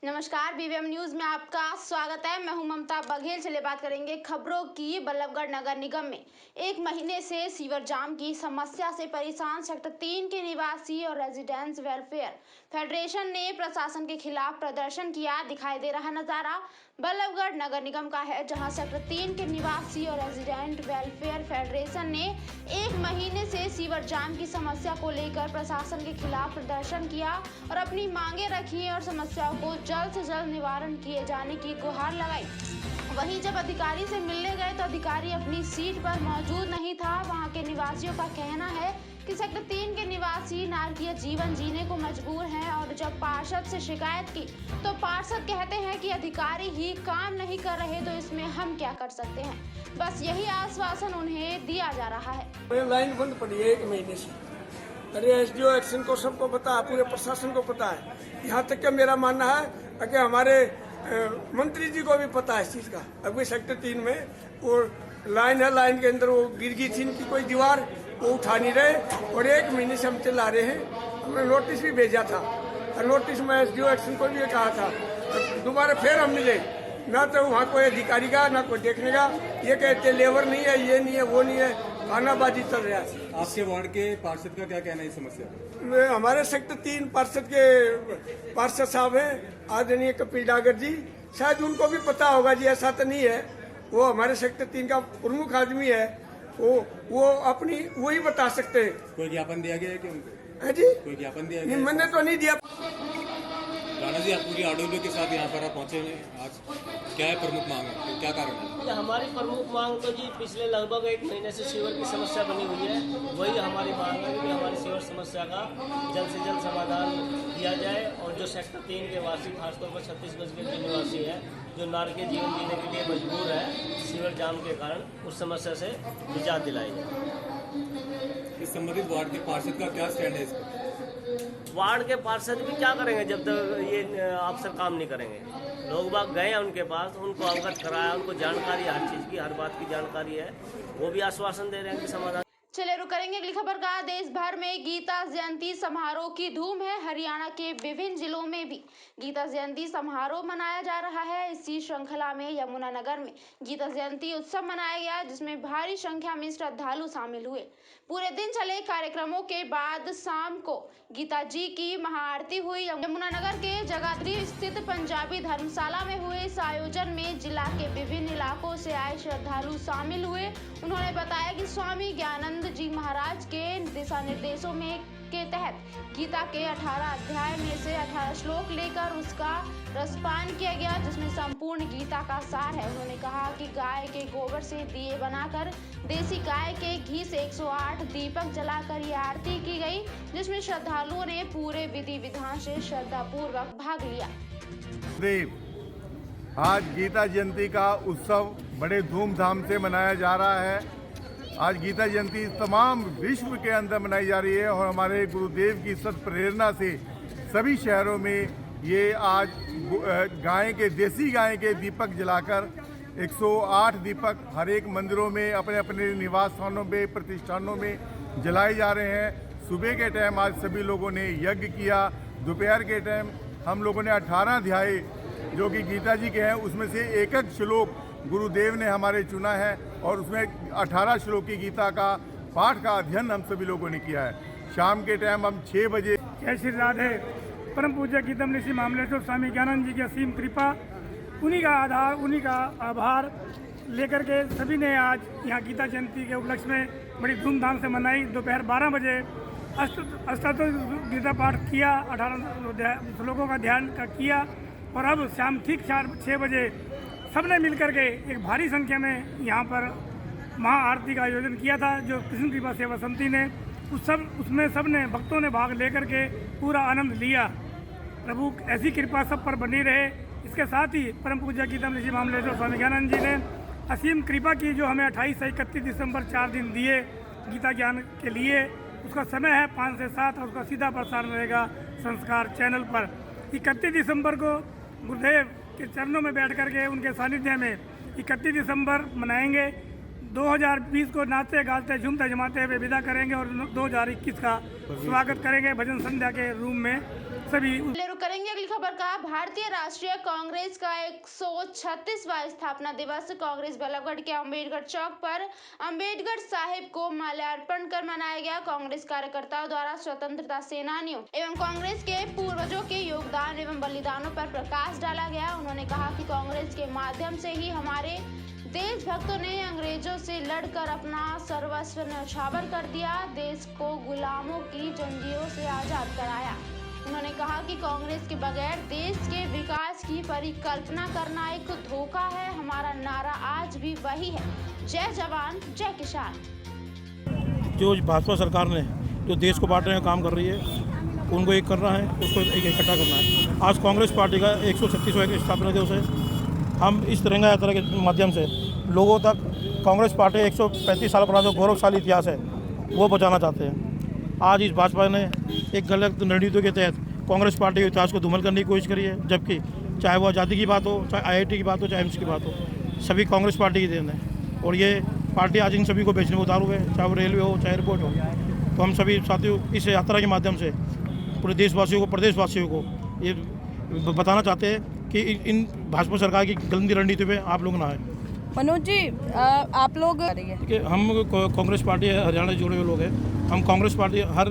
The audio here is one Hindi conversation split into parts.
नमस्कार, बीवीएम न्यूज में आपका स्वागत है। मैं हूं ममता बघेल। चलिए बात करेंगे खबरों की। बल्लभगढ़ नगर निगम में एक महीने से सीवर जाम की समस्या से परेशान सेक्टर 3 के निवासी और रेजिडेंट्स वेलफेयर फेडरेशन ने प्रशासन के खिलाफ प्रदर्शन किया। दिखाई दे रहा नजारा बल्लभगढ़ नगर निगम का है, जहां सेक्टर 3 के निवासी और रेजिडेंट वेलफेयर फेडरेशन ने एक महीने से सीवर जाम की समस्या को लेकर प्रशासन के खिलाफ प्रदर्शन किया और अपनी मांगे रखी और समस्याओं को जल्द से जल्द निवारण किए जाने की गुहार लगाई। वहीं जब अधिकारी से मिलने गए तो अधिकारी अपनी सीट पर मौजूद नहीं था। वहां के निवासियों का कहना है कि सेक्टर 3 के निवासी नारकीय जीवन जीने को मजबूर हैं और जब पार्षद से शिकायत की तो पार्षद कहते हैं कि अधिकारी ही काम नहीं कर रहे, तो इसमें हम क्या कर सकते हैं। बस यही आश्वासन उन्हें दिया जा रहा है। लाइन बंद पड़ी है 1 महीने से। अरे एसडीओ एक्शन को सबको पता है, पूरे प्रशासन को पता है। यहाँ तक कि मेरा मानना है कि हमारे मंत्री जी को भी पता है इस चीज का। अभी सेक्टर 3 में वो लाइन है, लाइन के अंदर वो गिर गई थी इनकी कोई दीवार, वो उठा नहीं रहे और 1 महीने से हम चला रहे हैं। हमने नोटिस भी भेजा था और नोटिस में एसडीओ एक्शन को भी कहा था। दोबारा फिर हम मिले, ना तो वहाँ कोई अधिकारी का ना कोई देखने का। ये कहते लेबर नहीं है, ये नहीं है, वो नहीं है, खानाबाजी चल रहा है। आपके वार्ड के पार्षद का क्या कहना है इस समस्या पर? हमारे सेक्टर 3 पार्षद के पार्षद साहब हैं आदरणीय कपिल डागर जी, शायद उनको भी पता होगा जी, ऐसा तो नहीं है। वो हमारे सेक्टर 3 का प्रमुख आदमी है, वो अपनी वही बता सकते हैं। कोई ज्ञापन दिया गया है कि उनको? है जी, कोई ज्ञापन दिया गया? मैंने तो नहीं दिया। राणा जी, आप पूरी आडोलियो के साथ यहाँ पर आप पहुँचे हैं आज, क्या है प्रमुख मांग है, क्या कारण है? हमारी प्रमुख मांग तो जी पिछले लगभग 1 महीने से सीवर की समस्या बनी हुई है। वही हमारी मांग है कि हमारी सीवर समस्या का जल्द से जल्द समाधान किया जाए और जो सेक्टर 3 के वासी, खासतौर पर छत्तीसगढ़ के जो निवासी है, जो नारकीय जीवन जीने के लिए मजबूर है सीवर जाम के कारण, उस समस्या से निजात दिलाई जाए। इस संबंधित वार्ड के पार्षद का क्या स्टैंड है इस पर? वार्ड के पार्षद भी क्या करेंगे जब तक ये अफसर काम नहीं करेंगे। लोग बाग गए हैं उनके पास, उनको अवगत कराया, उनको जानकारी है, हर चीज़ की, हर बात की जानकारी है। वो भी आश्वासन दे रहे हैं कि समाधान। चलिए रुक करेंगे अगली खबर का। देश भर में गीता जयंती समारोह की धूम है। हरियाणा के विभिन्न जिलों में भी गीता जयंती समारोह मनाया जा रहा है। इसी श्रृंखला में यमुनानगर में गीता जयंती उत्सव मनाया गया, जिसमें भारी संख्या में श्रद्धालु शामिल हुए। पूरे दिन चले कार्यक्रमों के बाद शाम को गीता जी की महाआरती हुई। यमुनानगर के जगाधरी स्थित पंजाबी धर्मशाला में हुए इस आयोजन में जिला के विभिन्न इलाकों से आए श्रद्धालु शामिल हुए। उन्होंने बताया कि स्वामी ज्ञानानंद जी महाराज के दिशा निर्देशों में के तहत गीता के 18 अध्याय में से 18 श्लोक लेकर उसका रसपान किया गया, जिसमें संपूर्ण गीता का सार है। उन्होंने कहा कि गाय के गोबर से दिए बनाकर देसी गाय के घी से 108 दीपक जलाकर यह आरती की गई, जिसमें श्रद्धालुओं ने पूरे विधि विधान से श्रद्धापूर्वक भाग लिया। आज गीता जयंती का उत्सव बड़े धूमधाम से मनाया जा रहा है। आज गीता जयंती तमाम विश्व के अंदर मनाई जा रही है और हमारे गुरुदेव की सत प्रेरणा से सभी शहरों में ये आज देसी गाय के दीपक जलाकर 108 दीपक हर एक मंदिरों में, अपने अपने निवास स्थानों में, प्रतिष्ठानों में जलाए जा रहे हैं। सुबह के टाइम आज सभी लोगों ने यज्ञ किया। दोपहर के टाइम हम लोगों ने 18 अध्याय जो कि गीता जी के हैं, उसमें से एक एक श्लोक गुरुदेव ने हमारे चुना है और उसमें 18 श्लोक की गीता का पाठ का अध्ययन हम सभी लोगों ने किया है। शाम के टाइम हम 6 बजे। जय श्री राधे। परम पूज्य गीतम ऋषि मामलेश्वर स्वामी ज्ञानानंद जी की असीम कृपा, उन्हीं का आधार, उन्हीं का आभार लेकर के सभी ने आज यहाँ गीता जयंती के उपलक्ष्य में बड़ी धूमधाम से मनाई। दोपहर 12 बजे अष्टोत्तर गीता पाठ किया, 18 श्लोकों का ध्यान किया और अब शाम ठीक 6 बजे सबने मिलकर के एक भारी संख्या में यहाँ पर महाआरती का आयोजन किया था, जो कृष्ण कृपा सेवा समिति ने उसमें सबने भक्तों ने भाग लेकर के पूरा आनंद लिया। प्रभु ऐसी कृपा सब पर बनी रहे। इसके साथ ही परम पूज्य गीतम ऋषि मामलेश्वर स्वामी ज्ञानानंद जी ने असीम कृपा की, जो हमें 28 से 31 दिसंबर 4 दिन दिए गीता ज्ञान के लिए। उसका समय है 5 से 7 और उसका सीधा प्रसारण रहेगा संस्कार चैनल पर। 31 दिसंबर को गुरुदेव के चरणों में बैठ करके उनके सानिध्य में 31 दिसंबर मनाएंगे। 2020 को नाचते गाते झूमते जमाते हुए विदा करेंगे और 2021 का स्वागत करेंगे भजन संध्या के रूम में सभी। रुक करेंगे अगली खबर का। भारतीय राष्ट्रीय कांग्रेस का 136वां स्थापना दिवस कांग्रेस बल्लभगढ़ के अम्बेडकर चौक पर अम्बेडकर साहिब को माल्यार्पण कर मनाया गया। कांग्रेस कार्यकर्ताओं द्वारा स्वतंत्रता सेनानियों एवं कांग्रेस के पूर्वजों के योगदान एवं बलिदानों पर प्रकाश डाला गया। उन्होंने कहा कि कांग्रेस के माध्यम से ही हमारे देशभक्तों ने अंग्रेजों से लड़कर अपना सर्वस्व न्यौछावर कर दिया, देश को गुलामों की जंजीरों से आजाद कराया। उन्होंने कहा कि कांग्रेस के बगैर देश के विकास की परिकल्पना करना एक धोखा है। हमारा नारा आज भी वही है, जय जवान जय किसान। जो भाजपा सरकार ने जो देश को बांटने का काम कर रही है, उनको एक करना है, उसको एक इकट्ठा करना है। आज कांग्रेस पार्टी का 136वां स्थापना दिवस है। हम इस तिरंगा यात्रा के माध्यम से लोगों तक कांग्रेस पार्टी 135 साल पुराना जो गौरवशाली इतिहास है वो पहुँचाना चाहते हैं। आज इस भाजपा ने एक गलत रणनीतियों के तहत कांग्रेस पार्टी के इतिहास को धूमिल करने की कोशिश करी है, जबकि चाहे वो आज़ादी की बात हो, चाहे IIT की बात हो, चाहे एम्स की बात हो, सभी कांग्रेस पार्टी की देन है। और ये पार्टी आज इन सभी को बेचने में उतारू है, चाहे वो रेलवे हो, चाहे एयरपोर्ट हो। तो हम सभी साथियों इस यात्रा के माध्यम से पूरे देशवासियों को, प्रदेशवासियों को ये बताना चाहते हैं कि इन भाजपा सरकार की गंदी रणनीति पे आप लोग ना आए। मनोज जी, आप लोग देखिए, हम कांग्रेस पार्टी हरियाणा से जुड़े हुए लोग हैं। हम कांग्रेस पार्टी हर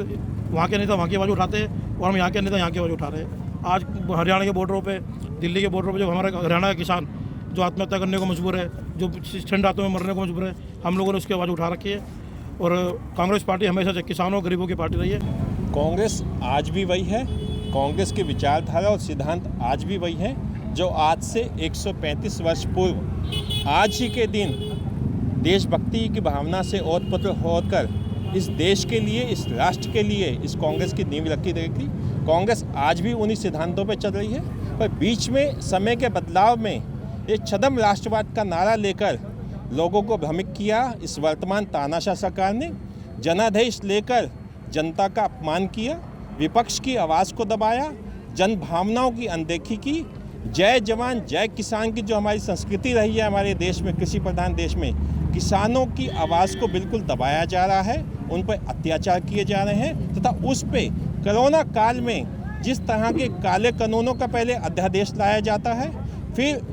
वहाँ के नेता वहाँ की आवाज़ उठाते हैं और हम यहाँ के नेता यहाँ की आवाज़ उठा रहे हैं। आज हरियाणा के बॉर्डरों पे, दिल्ली के बॉर्डरों पे जो हमारा हरियाणा का किसान जो आत्महत्या करने को मजबूर है, जो ठंड रातों में मरने को मजबूर है, हम लोगों ने उसकी आवाज़ उठा रखी है। और कांग्रेस पार्टी हमेशा से किसानों और गरीबों की पार्टी रही है। कांग्रेस आज भी वही है। कांग्रेस की विचारधारा और सिद्धांत आज भी वही है जो आज से 135 वर्ष पूर्व आज ही के दिन देशभक्ति की भावना से ओतप्रोत होकर इस देश के लिए, इस राष्ट्र के लिए इस कांग्रेस की नींव रखी गई थी। कांग्रेस आज भी उन्हीं सिद्धांतों पर चल रही है, पर बीच में समय के बदलाव में एक छद्म राष्ट्रवाद का नारा लेकर लोगों को भ्रमित किया इस वर्तमान तानाशाह सरकार ने। जनादेश लेकर जनता का अपमान किया, विपक्ष की आवाज़ को दबाया, जन भावनाओं की अनदेखी की। जय जवान जय किसान की जो हमारी संस्कृति रही है हमारे देश में, कृषि प्रधान देश में, किसानों की आवाज़ को बिल्कुल दबाया जा रहा है, उन पर अत्याचार किए जा रहे हैं। तथा उस पे कोरोना काल में जिस तरह के काले कानूनों का पहले अध्यादेश लाया जाता है, फिर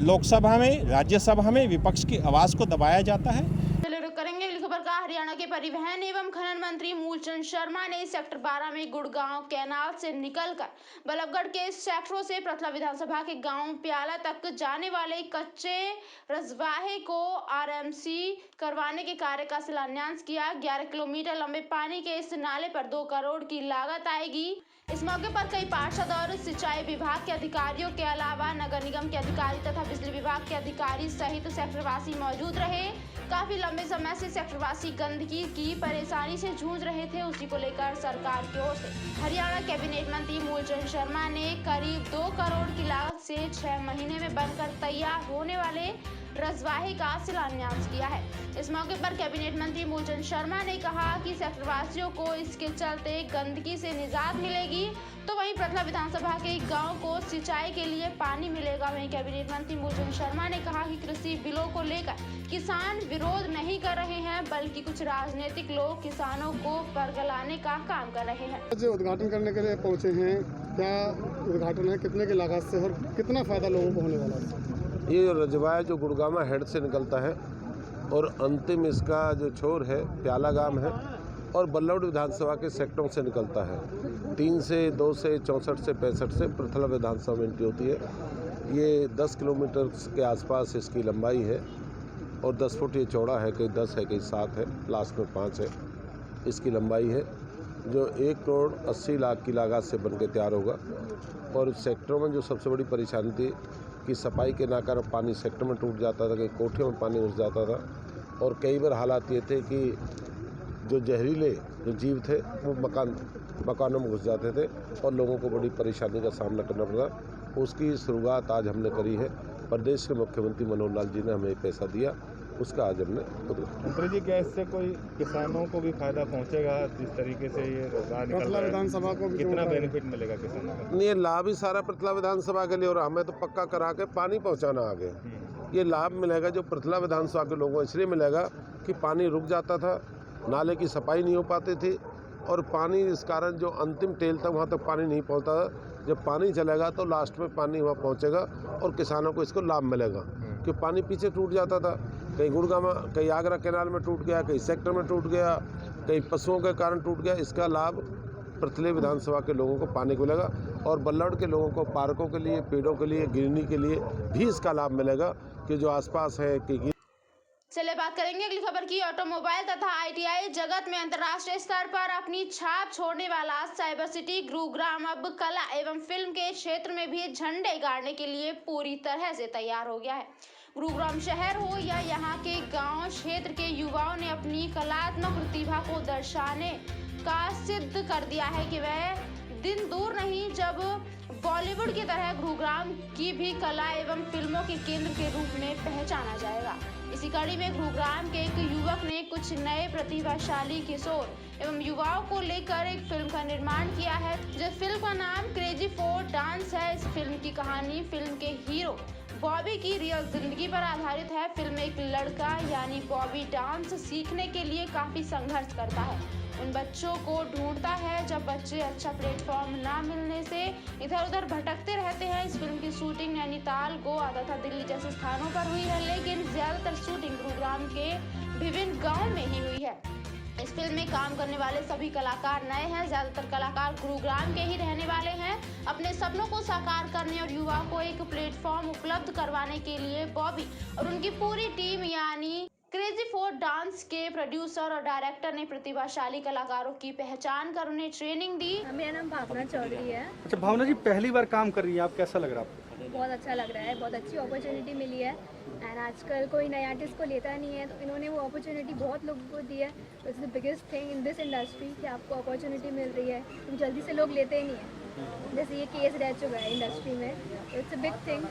लोकसभा में, राज्यसभा में विपक्ष की आवाज़ को दबाया जाता है। करेंगे अगली खबर का। हरियाणा के परिवहन एवं खनन मंत्री मूलचंद शर्मा ने सेक्टर 12 में गुड़गांव कैनाल से निकलकर बल्लभगढ़ के सेक्टरों से पृथला विधानसभा के गांव प्याला तक जाने वाले कच्चे रसवाहे को RMC करवाने के कार्य का शिलान्यास किया। 11 किलोमीटर लंबे पानी के इस नाले पर 2 करोड़ की लागत आएगी। इस मौके पर कई पार्षद और सिंचाई विभाग के अधिकारियों के अलावा नगर निगम के अधिकारी तथा बिजली विभाग के अधिकारी सहित सेक्टरवासी मौजूद रहे। काफी लंबे समय से सेक्टरवासी गंदगी की परेशानी से जूझ रहे थे। उसी को लेकर सरकार की ओर से हरियाणा कैबिनेट मंत्री मूलचंद शर्मा ने करीब 2 करोड़ की लागत से 6 महीने में बनकर तैयार होने वाले रसवाहे का शिलान्यास किया है। इस मौके पर कैबिनेट मंत्री मूलचंद शर्मा ने कहा कि सेक्टरवासियों को इसके चलते गंदगी से निजात मिलेगी, तो वहीं पृथला विधानसभा के गांव को सिंचाई के लिए पानी मिलेगा। वहीं कैबिनेट मंत्री मूलचंद शर्मा ने कहा कि कृषि बिलों को लेकर किसान विरोध नहीं कर रहे हैं, बल्कि कुछ राजनीतिक लोग किसानों को परगलाने का काम कर रहे हैं। आज उद्घाटन करने के लिए पहुंचे हैं, क्या उद्घाटन है, कितने की लागत से और कितना फायदा लोगों को होने वाला है? ये रजवाया जो गुड़गामा हेड से निकलता है और अंतिम इसका जो छोर है प्याला गांव है और बल्लभगढ़ विधानसभा के सेक्टरों से निकलता है। 3 से 2 से 64 से 65 से पृथला विधानसभा में एंट्री होती है। ये 10 किलोमीटर के आसपास इसकी लंबाई है और 10 फुट ये चौड़ा है, कहीं 10 है, कहीं 7 है, लास्ट में 5 है इसकी लंबाई है, जो 1 करोड़ 80 लाख की लागत से बनके तैयार होगा। और सेक्टरों में जो सबसे बड़ी परेशानी थी कि सफाई के ना कारण पानी सेक्टर में टूट जाता था, कहीं कोठियों में पानी घुस जाता था और कई बार हालात ये थे कि जो जहरीले जो जीव थे वो मकानों में घुस जाते थे और लोगों को बड़ी परेशानी का सामना करना पड़ा। उसकी शुरुआत आज हमने करी है। प्रदेश के मुख्यमंत्री मनोहर लाल जी ने हमें पैसा दिया, उसका आज हमने मंत्री जी, क्या इससे कोई किसानों को भी फायदा पहुंचेगा? जिस तरीके से ये पृथला विधानसभा को कितना बेनिफिट मिलेगा किसानों को? ये लाभ ही सारा पृथला विधानसभा के लिए और हमें तो पक्का करा के पानी पहुंचाना आगे। ये लाभ मिलेगा जो पृथला विधानसभा के लोगों को इसलिए मिलेगा कि पानी रुक जाता था, नाले की सफाई नहीं हो पाती थी और पानी इस कारण जो अंतिम टेल तक वहाँ तक पानी नहीं पहुँचता था। जब पानी चलेगा तो लास्ट में पानी वहाँ पहुँचेगा और किसानों को इसको लाभ मिलेगा। कि पानी पीछे टूट जाता था, कहीं गुड़गांव, कहीं आगरा कैनाल में टूट गया, कहीं सेक्टर में टूट गया, कहीं पशुओं के कारण टूट गया। इसका लाभ पृथले विधानसभा के लोगों को पाने को मिलेगा और बल्लौड़ के लोगों को पार्कों के लिए, पेड़ों के लिए, गिरनी के लिए भी इसका लाभ मिलेगा कि जो आसपास है कि चलिए बात करेंगे अगली खबर की। ऑटोमोबाइल तथा आईटीआई जगत में अंतर्राष्ट्रीय स्तर पर अपनी छाप छोड़ने वाला साइबर सिटी गुरुग्राम अब कला एवं फिल्म के क्षेत्र में भी झंडे गाड़ने के लिए पूरी तरह से तैयार हो गया है। गुरुग्राम शहर हो या यहाँ के गांव क्षेत्र के युवाओं ने अपनी कलात्मक प्रतिभा को दर्शाने का सिद्ध कर दिया है कि वह दिन दूर नहीं जब बॉलीवुड की तरह गुरुग्राम की भी कला एवं फिल्मों के केंद्र के रूप में पहचाना जाएगा। इसी कड़ी में गुरुग्राम के एक युवक ने कुछ नए प्रतिभाशाली किशोर एवं युवाओं को लेकर एक फिल्म का निर्माण किया है। जिस फिल्म का नाम क्रेजी फॉर डांस है। इस फिल्म की कहानी फिल्म के हीरो बॉबी की रियल जिंदगी पर आधारित है। फिल्म में एक लड़का यानी बॉबी डांस सीखने के लिए काफी संघर्ष करता है, उन बच्चों को ढूंढता है जब बच्चे अच्छा प्लेटफॉर्म ना मिलने से इधर उधर भटकते रहते हैं। इस फिल्म की शूटिंग नैनीताल, गोवा तथा दिल्ली जैसे स्थानों पर हुई है, लेकिन ज्यादातर शूटिंग गुरुग्राम के विभिन्न गाँव में ही हुई है। इस फिल्म में काम करने वाले सभी कलाकार नए हैं। ज्यादातर कलाकार गुरुग्राम के ही रहने वाले हैं। अपने सपनों को साकार करने और युवाओं को एक प्लेटफॉर्म उपलब्ध करवाने के लिए बॉबी और उनकी पूरी टीम यानी क्रेजी फॉर डांस के प्रोड्यूसर और डायरेक्टर ने प्रतिभाशाली कलाकारों की पहचान कर उन्हें ट्रेनिंग दी। मेरा नाम भावना चौधरी है। अच्छा भावना जी, पहली बार काम कर रही है आप, कैसा लग रहा है आपको? बहुत अच्छा लग रहा है, बहुत अच्छी अपॉर्चुनिटी मिली है एंड आजकल कोई नए आर्टिस्ट को लेता नहीं है, तो इन्होंने वो अपॉर्चुनिटी बहुत लोगों को दी है। It's the biggest thing in this industry कि आपको अपॉर्चुनिटी मिल रही है, तो जल्दी से लोग लेते ही नहीं है। जैसे ये केस रह चुका है इंडस्ट्री में, इट्स अ बिग थिंग।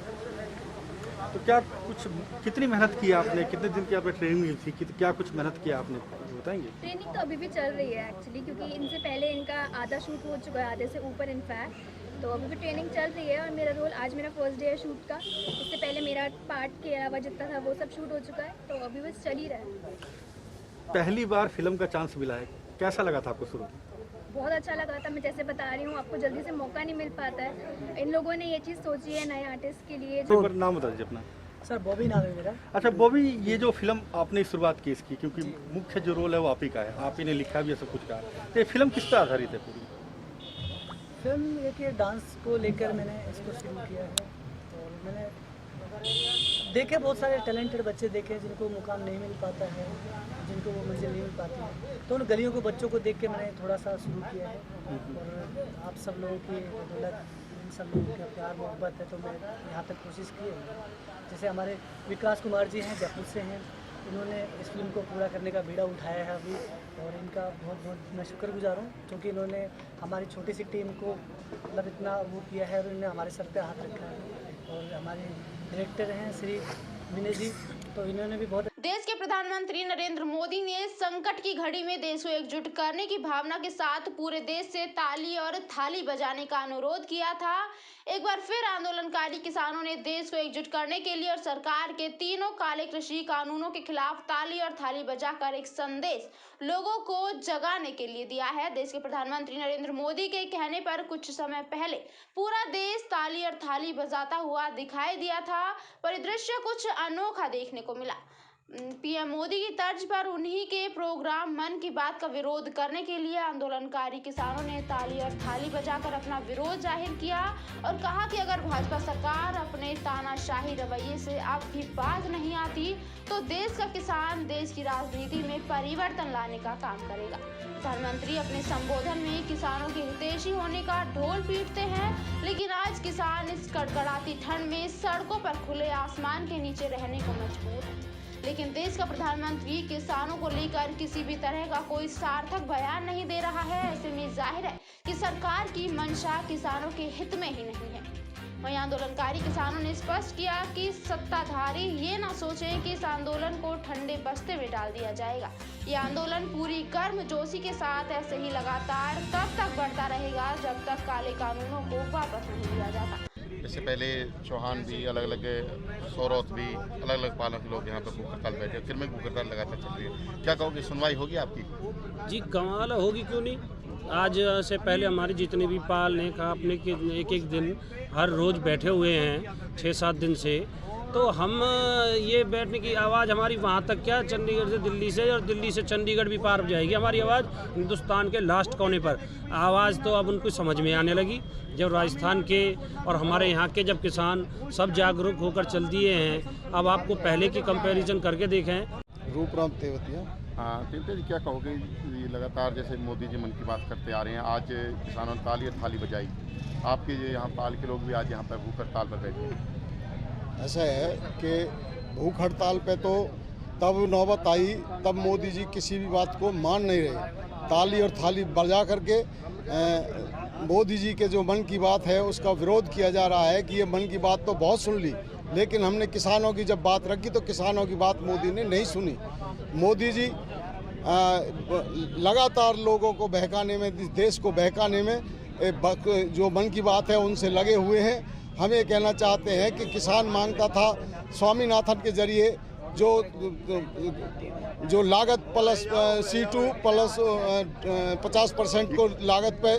तो क्या कुछ कितनी मेहनत की आपने, कितने दिन की आपने ट्रेनिंग मिली थी, क्या कुछ मेहनत किया आपने, बताएंगे? ट्रेनिंग तो अभी भी चल रही है एक्चुअली, क्योंकि इनसे पहले इनका आधा शूट हो चुका है, आधे से ऊपर इनफैक्ट, तो अभी भी ट्रेनिंग चल रही है। और मेरा रोल आज मेरा फर्स्ट डे है शूट का। इससे पहले मेरा पार्ट के अलावा जितना था वो सब शूट हो चुका है, तो अभी बस चल ही रहा है। पहली बार फिल्म का चांस मिला है, कैसा लगा था आपको शुरू? बहुत अच्छा लगा था। मैं जैसे बता रही हूँ आपको, जल्दी से मौका नहीं मिल पाता है। इन लोगों ने ये चीज़ सोची है नए आर्टिस्ट के लिए। तो नाम बता दीजिए अपना। सर बॉबी नाम है मेरा। अच्छा बॉबी, ये जो फिल्म आपने शुरुआत की इसकी, क्योंकि मुख्य जो रोल है वो आप ही का है, आप ही ने लिखा भी है, सब कुछ कहा, तो ये फिल्म किस पर आधारित है पूरी? फिल्म एक डांस को लेकर मैंने इसको शुरू किया है और मैंने देखे बहुत सारे टैलेंटेड बच्चे देखे जिनको मुकाम नहीं मिल पाता है, जिनको वो मंजिल नहीं मिल पाती है, तो उन गलियों को बच्चों को देख के मैंने थोड़ा सा शुरू किया है। और आप सब लोगों की बदौलत, इन सब लोगों का प्यार मोहब्बत है, तो मैं यहाँ तक कोशिश की है। जैसे हमारे विकास कुमार जी हैं, जयपुर से हैं, इन्होंने इस फिल्म को पूरा करने का बीड़ा उठाया है अभी, और इनका बहुत बहुत मैं शुक्रगुजार हूँ, क्योंकि इन्होंने हमारी छोटी सी टीम को मतलब इतना वो किया है और इन्होंने हमारे सर पे हाथ रखा है। और हमारे डायरेक्टर हैं श्री विनय जी, तो इन्होंने भी बहुत। देश के प्रधानमंत्री नरेंद्र मोदी ने संकट की घड़ी में देश को एकजुट करने की भावना के साथ पूरे देश से ताली और थाली बजाने का अनुरोध किया था। एक बार फिर आंदोलनकारी किसानों ने देश को एकजुट करने के लिए और सरकार के तीनों काले कृषि कानूनों के खिलाफ ताली और थाली बजाकर एक संदेश लोगों को जगाने के लिए दिया है। देश के प्रधानमंत्री नरेंद्र मोदी के कहने पर कुछ समय पहले पूरा देश ताली और थाली बजाता हुआ दिखाई दिया था। परिदृश्य कुछ अनोखा देखने को मिला। पीएम मोदी की तर्ज पर उन्हीं के प्रोग्राम मन की बात का विरोध करने के लिए आंदोलनकारी किसानों ने ताली और थाली बजाकर अपना विरोध जाहिर किया और कहा कि अगर भाजपा सरकार अपने तानाशाही रवैये से अब भी बाज नहीं आती तो देश का किसान देश की राजनीति में परिवर्तन लाने का काम करेगा। प्रधानमंत्री अपने संबोधन में किसानों के हितैषी होने का ढोल पीटते हैं, लेकिन आज किसान इस कड़कड़ाती ठंड में सड़कों पर खुले आसमान के नीचे रहने को मजबूर है। लेकिन देश का प्रधानमंत्री किसानों को लेकर किसी भी तरह का कोई सार्थक बयान नहीं दे रहा है। ऐसे में जाहिर है कि सरकार की मंशा किसानों के हित में ही नहीं है। वहीं आंदोलनकारी किसानों ने स्पष्ट किया कि सत्ताधारी ये ना सोचें कि इस आंदोलन को ठंडे बस्ते में डाल दिया जाएगा। ये आंदोलन पूरी गर्मजोशी के साथ ऐसे ही लगातार तब तक बढ़ता रहेगा जब तक काले कानूनों को वापस नहीं लिया जाता। इससे पहले चौहान भी अलग अलग, सौरौत भी अलग अलग पालों के लोग यहाँ पर भूख हड़ताल बैठे, फिर में भूख हड़ताल लगातार चल रही है। क्या कहोगे, सुनवाई होगी आपकी? जी कमाल होगी, क्यों नहीं। आज से पहले हमारी जितने भी पाल ने कहा अपने के एक दिन हर रोज़ बैठे हुए हैं 6-7 दिन से, तो हम ये बैठने की आवाज़ हमारी वहाँ तक क्या, चंडीगढ़ से दिल्ली से, और दिल्ली से चंडीगढ़ भी पार हो जाएगी हमारी आवाज़ हिंदुस्तान के लास्ट कोने पर। आवाज़ तो अब उनको समझ में आने लगी जब राजस्थान के और हमारे यहाँ के जब किसान सब जागरूक होकर चल दिए हैं। अब आपको पहले की कंपैरिजन करके देखें। रूपराम तेवतिया। हाँ तेवतिया जी, क्या कहोगे, ये लगातार जैसे मोदी जी मन की बात करते आ रहे हैं, आज किसानों ने ताली और थाली बजाई, आपके जो यहाँ पाल के लोग भी आज यहाँ पर भूख हड़ताल पर बैठे हैं। ऐसा है कि भूख हड़ताल पे तो तब नौबत आई, तब मोदी जी किसी भी बात को मान नहीं रहे। ताली और थाली बजा करके मोदी जी के जो मन की बात है उसका विरोध किया जा रहा है कि ये मन की बात तो बहुत सुन ली, लेकिन हमने किसानों की जब बात रखी तो किसानों की बात मोदी ने नहीं सुनी। मोदी जी लगातार लोगों को बहकाने में, देश को बहकाने में जो मन की बात है उनसे लगे हुए हैं। हम ये कहना चाहते हैं कि किसान मांगता था स्वामीनाथन के जरिए जो लागत प्लस C2 प्लस 50% को लागत पे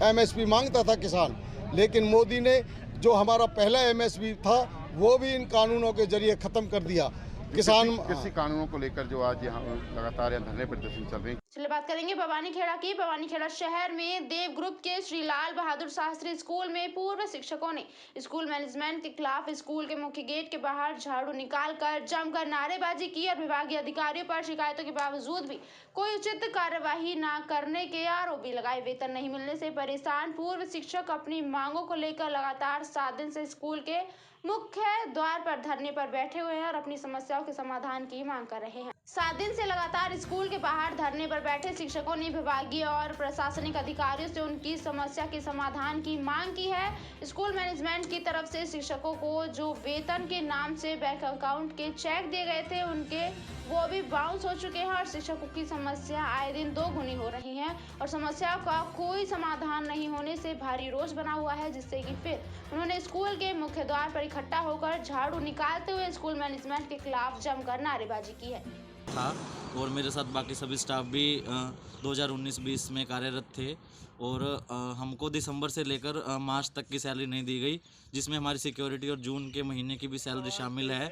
MSP मांगता था किसान, लेकिन मोदी ने जो हमारा पहला MSP था वो भी इन कानूनों के जरिए ख़त्म कर दिया। किसान कृषि कानूनों को लेकर जो आज यहाँ लगातार धरने प्रदर्शन चल रहे हैं। चलिए बात करेंगे बवानीखेड़ा की। बवानीखेड़ा शहर में देव ग्रुप के श्री लाल बहादुर शास्त्री स्कूल में पूर्व शिक्षकों ने स्कूल मैनेजमेंट के खिलाफ स्कूल के मुख्य गेट के बाहर झाड़ू निकालकर जमकर नारेबाजी की और विभागीय अधिकारियों पर शिकायतों के बावजूद भी कोई उचित कार्यवाही न करने के आरोप भी लगाए। वेतन नहीं मिलने से परेशान पूर्व शिक्षक अपनी मांगों को लेकर लगातार 7 दिन से स्कूल के मुख्य द्वार पर धरने पर बैठे हुए हैं और अपनी समस्याओं के समाधान की मांग कर रहे हैं। 7 दिन से लगातार स्कूल के बाहर धरने पर बैठे शिक्षकों ने विभागीय और प्रशासनिक अधिकारियों से उनकी समस्या के समाधान की मांग की है। स्कूल मैनेजमेंट की तरफ से शिक्षकों को जो वेतन के नाम से बैंक अकाउंट के चेक दिए गए थे उनके वो भी बाउंस हो चुके हैं और शिक्षकों की समस्या आए दिन 2 गुनी हो रही हैं और समस्याओं का कोई समाधान नहीं होने से भारी रोष बना हुआ है, जिससे कि फिर उन्होंने स्कूल के मुख्य द्वार पर इकट्ठा होकर झाड़ू निकालते हुए स्कूल मैनेजमेंट के खिलाफ जमकर नारेबाजी की है। था और मेरे साथ बाकी सभी स्टाफ भी 2019-20 में कार्यरत थे और हमको दिसंबर से लेकर मार्च तक की सैलरी नहीं दी गई, जिसमें हमारी सिक्योरिटी और जून के महीने की भी सैलरी शामिल है।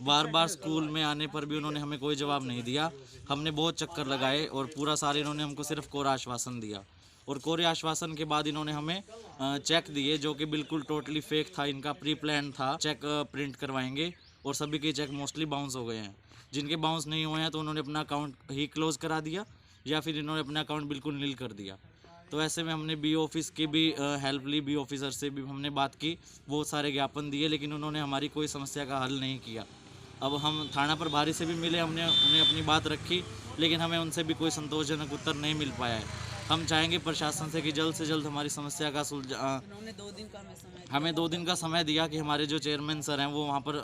बार बार स्कूल में आने पर भी उन्होंने हमें कोई जवाब नहीं दिया। हमने बहुत चक्कर लगाए और पूरा साल इन्होंने हमको सिर्फ कोरा आश्वासन दिया और कोरे आश्वासन के बाद इन्होंने हमें चेक दिए जो कि बिल्कुल टोटली फेक था। इनका प्री प्लान था चेक प्रिंट करवाएंगे और सभी के चेक मोस्टली बाउंस हो गए हैं। जिनके बाउंस नहीं हुए हैं तो उन्होंने अपना अकाउंट ही क्लोज़ करा दिया या फिर इन्होंने अपना अकाउंट बिल्कुल नील कर दिया। तो ऐसे में हमने BO ऑफिस की भी हेल्प ली, BO ऑफिसर से भी हमने बात की, बहुत सारे ज्ञापन दिए, लेकिन उन्होंने हमारी कोई समस्या का हल नहीं किया। अब हम थाना प्रभारी से भी मिले, हमने उन्हें अपनी बात रखी, लेकिन हमें उनसे भी कोई संतोषजनक उत्तर नहीं मिल पाया है। हम चाहेंगे प्रशासन से कि जल्द से जल्द हमारी समस्या का हमें 2 दिन का समय दिया कि हमारे जो चेयरमैन सर हैं वो वहाँ पर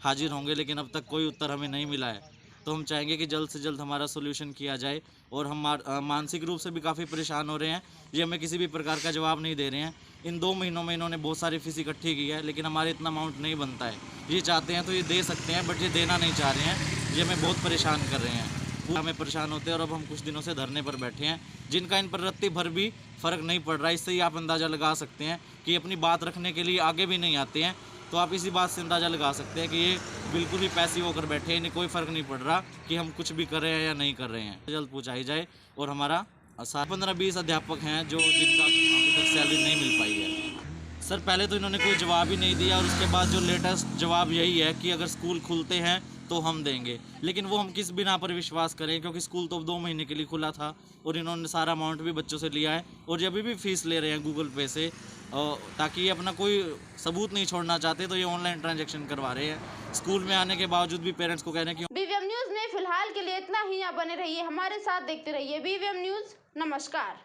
हाजिर होंगे, लेकिन अब तक कोई उत्तर हमें नहीं मिला है। तो हम चाहेंगे कि जल्द से जल्द हमारा सोल्यूशन किया जाए और हम मानसिक रूप से भी काफ़ी परेशान हो रहे हैं। ये हमें किसी भी प्रकार का जवाब नहीं दे रहे हैं। इन 2 महीनों में इन्होंने बहुत सारी फीस इकट्ठी की है, लेकिन हमारे इतना अमाउंट नहीं बनता है। ये चाहते हैं तो ये दे सकते हैं, बट ये देना नहीं चाह रहे हैं। ये हमें बहुत परेशान कर रहे हैं, हमें परेशान होते हैं और अब हम कुछ दिनों से धरने पर बैठे हैं, जिनका इन पर रत्ती भर भी फ़र्क नहीं पड़ रहा। इससे ही आप अंदाज़ा लगा सकते हैं कि अपनी बात रखने के लिए आगे भी नहीं आते हैं। तो आप इसी बात से अंदाज़ा लगा सकते हैं कि ये बिल्कुल ही पैसिव होकर बैठे हैं, इन्हें कोई फ़र्क नहीं पड़ रहा कि हम कुछ भी कर रहे हैं या नहीं कर रहे हैं। जल्द पहुँचाई जाए और हमारा 15-20 अध्यापक हैं जो जिनका अभी तक सैलरी नहीं मिल पाई है। सर पहले तो इन्होंने कोई जवाब ही नहीं दिया और उसके बाद जो लेटेस्ट जवाब यही है कि अगर स्कूल खुलते हैं तो हम देंगे, लेकिन वो हम किस बिना पर विश्वास करें, क्योंकि स्कूल तो 2 महीने के लिए खुला था और इन्होंने सारा अमाउंट भी बच्चों से लिया है और जब भी फीस ले रहे हैं गूगल पे से, ताकि ये अपना कोई सबूत नहीं छोड़ना चाहते तो ये ऑनलाइन ट्रांजैक्शन करवा रहे हैं। स्कूल में आने के बावजूद भी पेरेंट्स को कह रहे हैं कि BVM न्यूज़ में फिलहाल के लिए इतना ही। आप बने रहिए हमारे साथ, देखते रहिए BVM न्यूज़। नमस्कार।